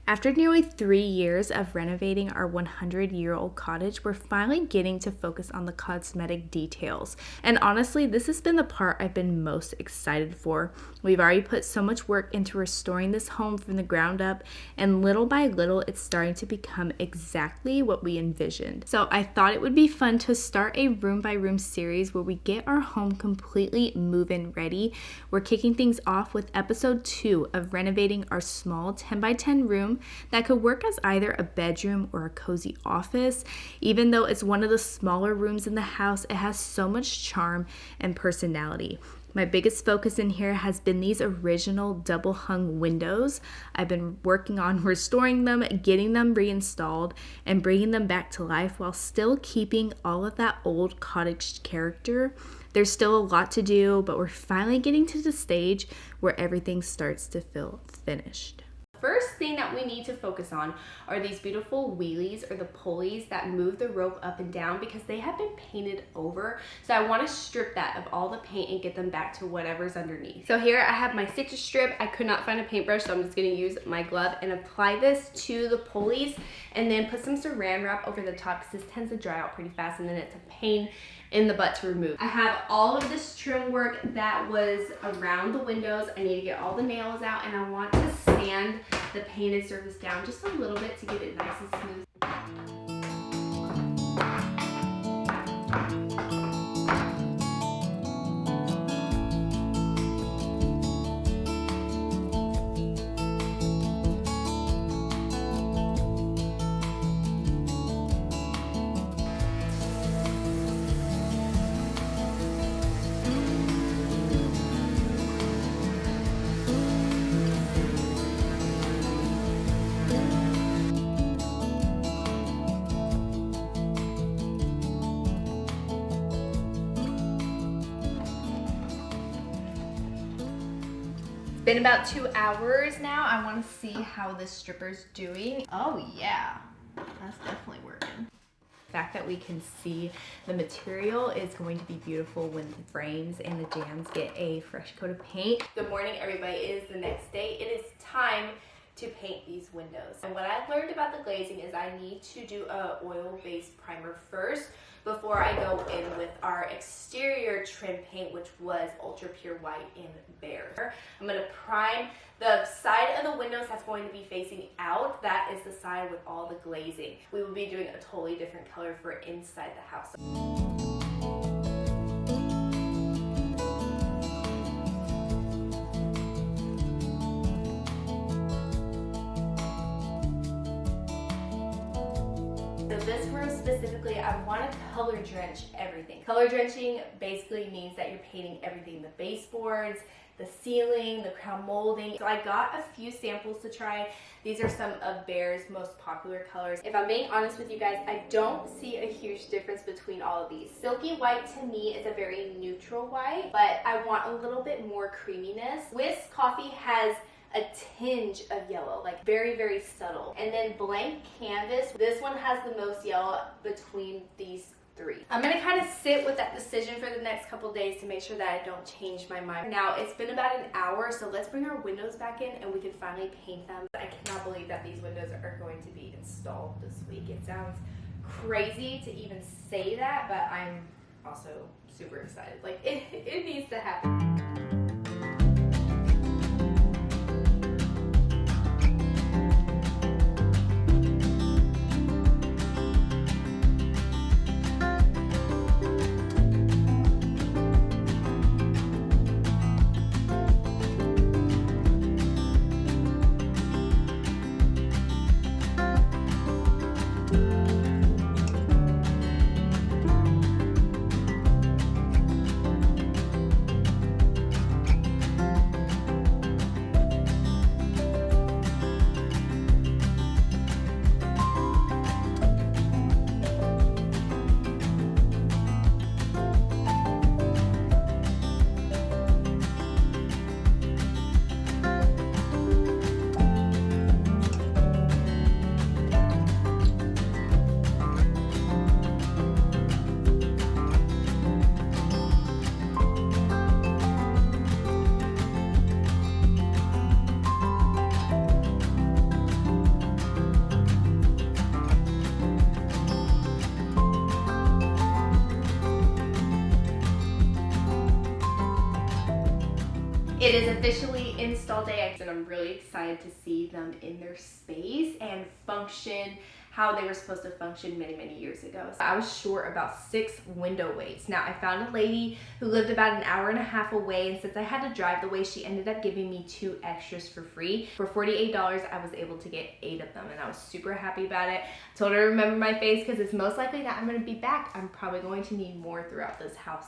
After nearly 3 years of renovating our 100-year-old cottage, we're finally getting to focus on the cosmetic details. And honestly, this has been the part I've been most excited for. We've already put so much work into restoring this home from the ground up, and little by little, it's starting to become exactly what we envisioned. So I thought it would be fun to start a room-by-room series where we get our home completely move-in ready. We're kicking things off with episode 2 of renovating our small 10x10 room that could work as either a bedroom or a cozy office. Even though it's one of the smaller rooms in the house, it has so much charm and personality. My biggest focus in here has been these original double hung windows. I've been working on restoring them, getting them reinstalled, and bringing them back to life while still keeping all of that old cottage character. There's still a lot to do, but we're finally getting to the stage where everything starts to feel finished. First thing that we need to focus on are these beautiful wheelies or the pulleys that move the rope up and down because they have been painted over. So I want to strip that of all the paint and get them back to whatever's underneath. So here I have my stitch strip. I could not find a paintbrush, so I'm just going to use my glove and apply this to the pulleys and then put some saran wrap over the top because this tends to dry out pretty fast and then it's a pain in the butt to remove. I have all of this trim work that was around the windows. I need to get all the nails out and I want to sand the painted surface down just a little bit to get it nice and smooth. Been about 2 hours now. I want to see how this stripper's doing. Oh yeah, that's definitely working. The fact that we can see the material is going to be beautiful when the frames and the jambs get a fresh coat of paint. Good morning, everybody. It is the next day. It is time to paint these windows. And what I learned about the glazing is I need to do a oil-based primer first before I go in with our exterior trim paint, which was ultra pure white in Bear. I'm going to prime the side of the windows that's going to be facing out. That is the side with all the glazing. We will be doing a totally different color for inside the house. So this room specifically, I want to color drench everything. Color drenching basically means that you're painting everything, the baseboards, the ceiling, the crown molding. So I got a few samples to try. These are some of Bear's most popular colors. If I'm being honest with you guys, I don't see a huge difference between all of these. Silky white to me is a very neutral white, but I want a little bit more creaminess. Whisk Coffee has a tinge of yellow, like very, very subtle. And then Blank Canvas, this one has the most yellow between these three. I'm gonna kind of sit with that decision for the next couple days to make sure that I don't change my mind. Now, it's been about an hour, so let's bring our windows back in and we can finally paint them. I cannot believe that these windows are going to be installed this week. It sounds crazy to even say that, but I'm also super excited. Like, it needs to happen. It is officially install day, and I'm really excited to see them in their space and function how they were supposed to function many, many years ago. I was short about 6 window weights. Now, I found a lady who lived about an hour and a half away, and since I had to drive the way, she ended up giving me 2 extras for free. For $48, I was able to get 8 of them, and I was super happy about it. I told her to remember my face because it's most likely that I'm gonna be back. I'm probably going to need more throughout this house.